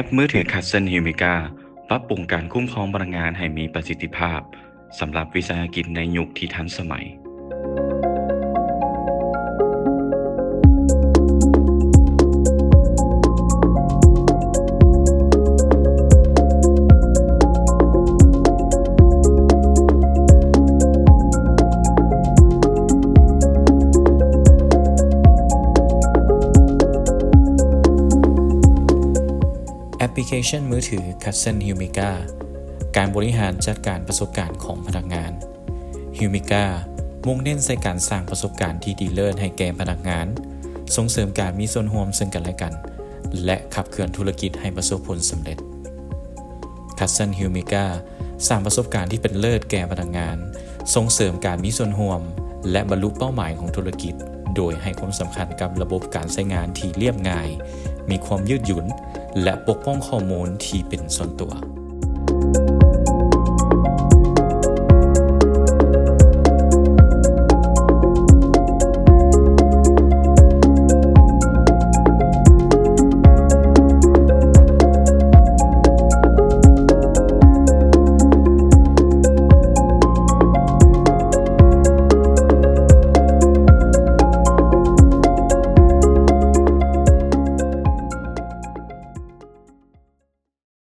ปมือถือ Hudson Humika ปรับปรุงการคุ้มครองพนักงานให้มีประสิทธิภาพสำหรับวิสาหกิจในยุคที่ทันสมัยแอปพลิเคชันมือถือ Hudson Humika การบริหารจัดการประสบการณ์ของพนักงาน Humika มุ่งเน้นใส่การสร้างประสบการณ์ที่ดีเลิศให้แก่พนักงานส่งเสริมการมีส่วนร่วมซึ่งกันและกันและขับเคลื่อนธุรกิจให้ประสบผลสำเร็จ Hudson Humika สร้างประสบการณ์ที่เป็นเลิศแก่พนักงานส่งเสริมการมีส่วนร่วมและบรรลุเป้าหมายของธุรกิจโดยให้ความสำคัญกับระบบการใช้งานที่เรียบง่ายมีความยืดหยุ่นและปกป้องข้อมูลที่เป็นส่วนตัว